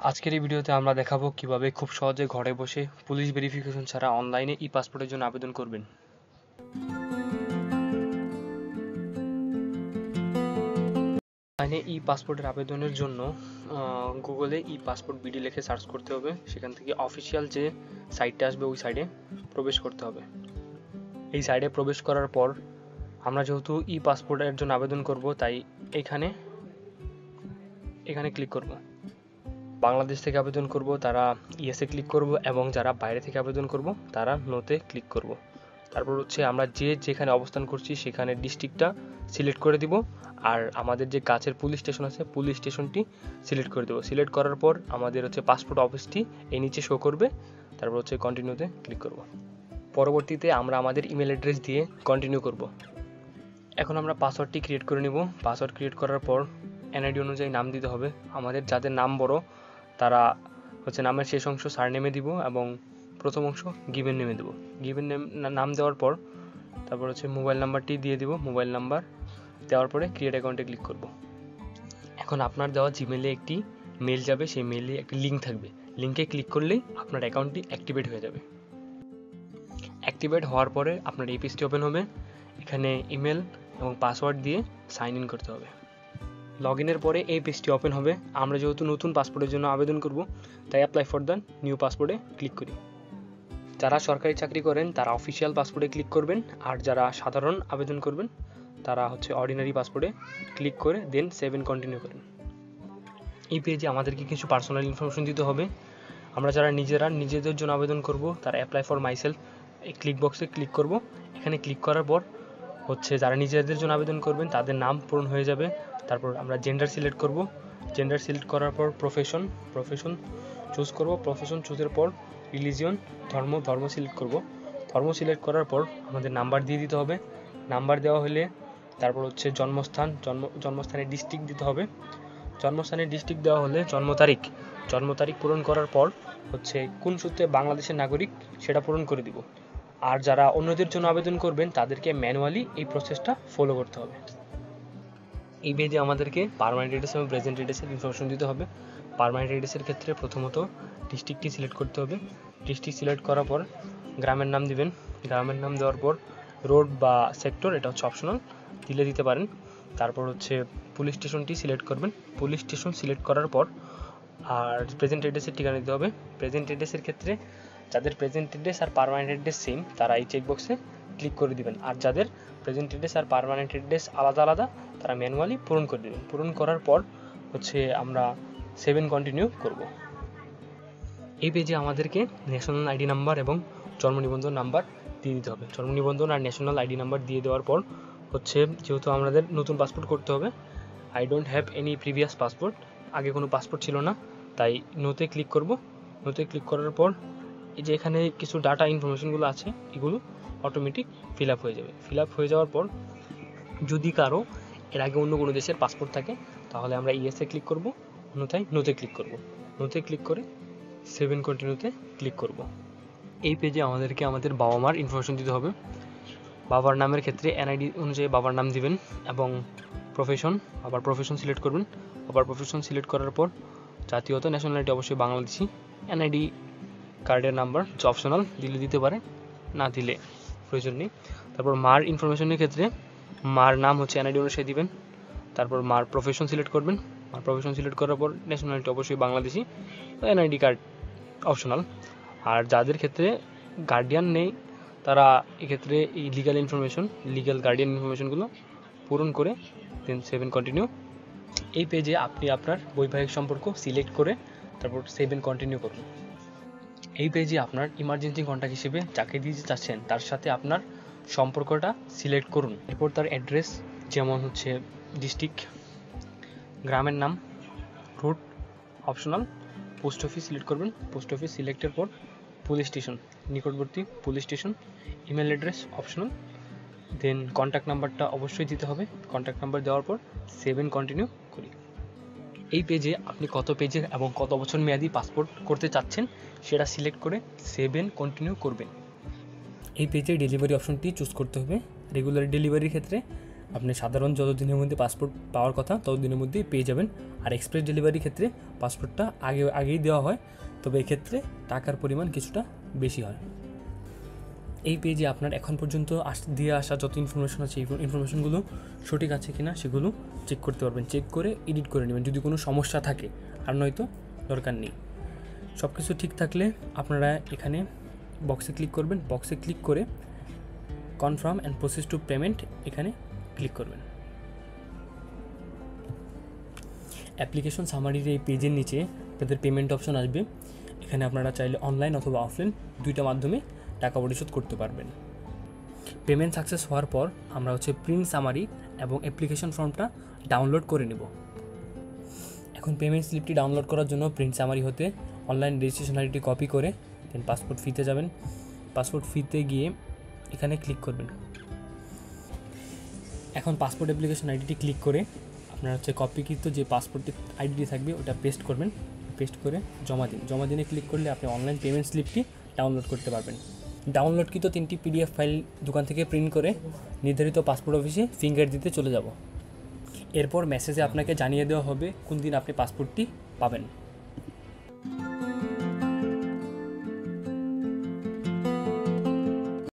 আজকের এই ভিডিওতে আমরা দেখাবো কিভাবে খুব সহজে ঘরে বসে পুলিশ ভেরিফিকেশন ছাড়া অনলাইনে ই-পাসপোর্টের জন্য আবেদন করবেন। অনলাইনে ই-পাসপোর্টের আবেদনের জন্য গুগলে ই-পাসপোর্ট বিডি লিখে সার্চ করতে হবে। সেখান থেকে অফিসিয়াল যে সাইটটা আসবে ওই সাইটে প্রবেশ করতে হবে। এই সাইটে প্রবেশ করার পর আমরা যেহেতু ই-পাসপোর্টের জন্য আবেদন করব তাই এখানে ক্লিক করব। বাংলাদেশ থেকে আবেদন করব তারা ইয়েসে ক্লিক করব এবং যারা বাইরে থেকে আবেদন করব তারা নোতে ক্লিক করব। তারপর হচ্ছে আমরা যেখানে অবস্থান করছি সেখানে ডিস্ট্রিক্টটা সিলেক্ট করে দিব আর আমাদের যে কাছের পুলিশ স্টেশন আছে পুলিশ স্টেশনটি সিলেক্ট করে দেবো। সিলেক্ট করার পর আমাদের হচ্ছে পাসপোর্ট অফিসটি এই নিচে শো করবে। তারপর হচ্ছে কন্টিনিউতে ক্লিক করব। পরবর্তীতে আমরা আমাদের ইমেল অ্যাড্রেস দিয়ে কন্টিনিউ করব। এখন আমরা পাসওয়ার্ডটি ক্রিয়েট করে নিব। পাসওয়ার্ড ক্রিয়েট করার পর এনআইডি অনুযায়ী নাম দিতে হবে। আমাদের যাদের নাম বড় তারা হচ্ছে নামের শেষ অংশ সারনেমে দিব এবং প্রথম অংশ গিভেন নেমে দেবো। গিভেন নাম দেওয়ার পর তারপর হচ্ছে মোবাইল নাম্বারটি দিয়ে দিব। মোবাইল নাম্বার দেওয়ার পরে ক্রিয়েট অ্যাকাউন্টে ক্লিক করব। এখন আপনার দেওয়া জিমেলে একটি মেল যাবে, সেই মেলে একটি লিঙ্ক থাকবে। লিঙ্কে ক্লিক করলেই আপনার অ্যাকাউন্টটি অ্যাক্টিভেট হয়ে যাবে। অ্যাক্টিভেট হওয়ার পরে আপনার এই পেজটি ওপেন হবে। এখানে ইমেল এবং পাসওয়ার্ড দিয়ে সাইন ইন করতে হবে। লগ ইনের পরে এই পেজটি ওপেন হবে। আমরা যেহেতু নতুন পাসপোর্টের জন্য আবেদন করব তাই অ্যাপ্লাই ফর দ্য নিউ পাসপোর্টে ক্লিক করি। যারা সরকারি চাকরি করেন তারা অফিসিয়াল পাসপোর্টে ক্লিক করবেন আর যারা সাধারণ আবেদন করবেন তারা হচ্ছে অর্ডিনারি পাসপোর্টে ক্লিক করে দেন সেভ এন্ড কন্টিনিউ করেন। এই পেজে আমাদেরকে কিছু পার্সোনাল ইনফরমেশন দিতে হবে। আমরা যারা নিজেদের জন্য আবেদন করব তারা অ্যাপ্লাই ফর মাইসেলফ এই ক্লিক বক্সে ক্লিক করব। এখানে ক্লিক করার পর হচ্ছে যারা নিজেদের জন্য আবেদন করবেন তাদের নাম পূরণ হয়ে যাবে। তারপর আমরা জেন্ডার সিলেক্ট করব। জেন্ডার সিলেক্ট করার পর প্রফেশন চুজ করব। প্রফেশন চুজের পর রিলিজিয়ন ধর্ম সিলেক্ট করব। ধর্ম সিলেক্ট করার পর আমাদের নাম্বার দিয়ে দিতে হবে। নাম্বার দেওয়া হলে তারপর হচ্ছে জন্মস্থানের ডিস্ট্রিক্ট দিতে হবে। জন্মস্থানের ডিস্ট্রিক্ট দেওয়া হলে জন্ম তারিখ পূরণ করার পর হচ্ছে কোন সূত্রে বাংলাদেশের নাগরিক সেটা পূরণ করে দিব। আর যারা অন্যদের জন্য আবেদন করবেন তাদেরকে ম্যানুয়ালি এই প্রসেসটা ফলো করতে হবে। এই পেজে আমাদেরকে পার্মানেন্ট অ্যাড্রেস এবং প্রেজেন্ট অ্যাড্রেসের ইনফরমেশন দিতে হবে। পার্মানেন্ট অ্যাড্রেসের ক্ষেত্রে প্রথমত ডিস্ট্রিক্টটি সিলেক্ট করতে হবে। ডিস্ট্রিক্ট সিলেক্ট করার পর গ্রামের নাম দিবেন। গ্রামের নাম দেওয়ার পর রোড বা সেক্টর এটা হচ্ছে অপশনাল, দিতে পারেন। তারপর হচ্ছে পুলিশ স্টেশনটি সিলেক্ট করবেন। পুলিশ স্টেশন সিলেক্ট করার পর আর প্রেজেন্ট অ্যাড্রেসের ঠিকানা দিতে হবে। প্রেজেন্ট অ্যাড্রেসের ক্ষেত্রে যাদের প্রেজেন্ট অ্যাড্রেস আর পার্মানেন্ট অ্যাড্রেস সেম তারা এই চেকবক্সে ক্লিক করে দিবেন। আর যাদের প্রেজেন্ট অ্যাড্রেস আর পার্মানেন্ট অ্যাড্রেস আলাদা তারা ম্যানুয়ালি পূরণ করে দেবেন। পূরণ করার পর হচ্ছে আমরা সেভ এন্ড কন্টিনিউ করব। এই পেজে আমাদেরকে ন্যাশনাল আইডি নাম্বার এবং জন্ম নিবন্ধন নাম্বার দিয়ে দিতে হবে। জন্ম নিবন্ধন আর ন্যাশনাল আইডি নাম্বার দিয়ে দেওয়ার পর হচ্ছে যেহেতু আমাদের নতুন পাসপোর্ট করতে হবে, I don't have any previous passport, আগে কোনো পাসপোর্ট ছিল না, তাই নোতে ক্লিক করব। নোতে ক্লিক করার পর এই যে এখানে কিছু ডাটা ইনফরমেশনগুলো আছে এগুলো অটোমেটিক ফিল আপ হয়ে যাবে। ফিল আপ হয়ে যাওয়ার পর যদি কারো এর আগে অন্য কোনো দেশের পাসপোর্ট থাকে তাহলে আমরা ইয়েসে ক্লিক করব, অন্যথায় নোতে ক্লিক করব। নোতে ক্লিক করে সেভ এন্ড কন্টিনিউতে ক্লিক করব। এই পেজে আমাদেরকে আমাদের বাবা মার ইনফরমেশন দিতে হবে। বাবার নামের ক্ষেত্রে এনআইডি অনুযায়ী বাবার নাম দিবেন এবং প্রফেশন সিলেক্ট করবেন। প্রফেশন সিলেক্ট করার পর জাতীয়তা ন্যাশনালিটি অবশ্যই বাংলাদেশি। এনআইডি কার্ডের নাম্বার যে অপশনাল, দিতে পারে, না দিলে প্রয়োজন নেই। তারপর মার ইনফরমেশনের ক্ষেত্রে মার নাম হচ্ছে এনআইডি অনুসারে দিবেন। তারপর মার প্রফেশন সিলেক্ট করবেন। মার প্রফেশন সিলেক্ট করার পর ন্যাশনালিটি অবশ্যই বাংলাদেশি, এনআইডি কার্ড অপশনাল। আর যাদের ক্ষেত্রে গার্ডিয়ান নেই তারা এক্ষেত্রে এই লিগ্যাল গার্ডিয়ান ইনফরমেশনগুলো পূরণ করে দেন সেভ এন্ড কন্টিনিউ। এই পেজে আপনি আপনার বৈবাহিক সম্পর্ক সিলেক্ট করে তারপর সেভ এন্ড কন্টিনিউ করুন। এই পেজে আপনার ইমার্জেন্সি কন্ট্যাক্ট হিসেবে যাকে দিতে চাচ্ছেন তার সাথে আপনার সম্পর্কটা সিলেক্ট করুন। এরপর তার অ্যাড্রেস যেমন হচ্ছে ডিস্ট্রিক্ট, গ্রামের নাম, route optional, post office select করবেন। পোস্ট অফিস সিলেক্টের পর পুলিশ স্টেশন, নিকটবর্তী police station, email address optional, then contact নাম্বারটা অবশ্যই দিতে হবে। কন্ট্যাক্ট নাম্বার দেওয়ার পর সেভ এন্ড কন্টিনিউ করি। এই পেজে আপনি কত পেজের এবং কত বছর মেয়াদি পাসপোর্ট করতে চাচ্ছেন সেটা সিলেক্ট করে সেভ এন্ড কন্টিনিউ করবেন। এই পেজে ডেলিভারি অপশনটি চুজ করতে হবে। রেগুলার ডেলিভারির ক্ষেত্রে আপনি সাধারণ যত দিনের মধ্যে পাসপোর্ট পাওয়ার কথা তত দিনের মধ্যেই পেয়ে যাবেন। আর এক্সপ্রেস ডেলিভারির ক্ষেত্রে পাসপোর্টটা আগেই দেওয়া হয়, তবে এক্ষেত্রে টাকার পরিমাণ কিছুটা বেশি হয়। এই পেজে আপনার এখন পর্যন্ত দিয়ে আসা যত ইনফরমেশন আছে এই ইনফরমেশনগুলো সঠিক আছে কিনা সেগুলো চেক করতে পারবেন। চেক করে এডিট করে নেবেন যদি কোনো সমস্যা থাকে, আর নয়তো দরকার নেই। সব কিছু ঠিক থাকলে আপনারা এখানে বক্সে ক্লিক করবেন। বক্সে ক্লিক করে confirm and process to payment এখানে ক্লিক করবেন। অ্যাপ্লিকেশন সামারির এই পেজের নিচে আপনাদের পেমেন্ট অপশন আসবে। এখানে আপনারা চাইলে অনলাইন অথবা অফলাইন দুইটা মাধ্যমে টাকা পরিশোধ করতে পারবেন। পেমেন্ট সাকসেস হওয়ার পর আমরা প্রিন্ট সামারি এবং অ্যাপ্লিকেশন ফর্মটা ডাউনলোড করে নেব। এখন পেমেন্ট স্লিপটি ডাউনলোড করার জন্য প্রিন্ট সামারি হতে অনলাইন রেজিস্ট্রেশন আইডিটি কপি করে দেন পাসপোর্ট ফিতে যাবেন। পাসপোর্ট ফিতে গিয়ে এখানে ক্লিক করবেন। এখন পাসপোর্ট অ্যাপ্লিকেশন আইডিটি ক্লিক করে আপনার কপিকৃত যে পাসপোর্টের আইডিটি থাকবে ওটা পেস্ট করবেন। পেস্ট করে জমা দিনে ক্লিক করলে আপনি অনলাইন পেমেন্ট স্লিপটি ডাউনলোড করতে পারবেন। ডাউনলোডকৃত 3টি PDF ফাইল দোকান থেকে প্রিন্ট করে নির্ধারিত পাসপোর্ট অফিসে ফিঙ্গার দিতে চলে যাব। এরপর মেসেজে আপনাকে জানিয়ে দেওয়া হবে কোন দিন আপনি পাসপোর্টটি পাবেন।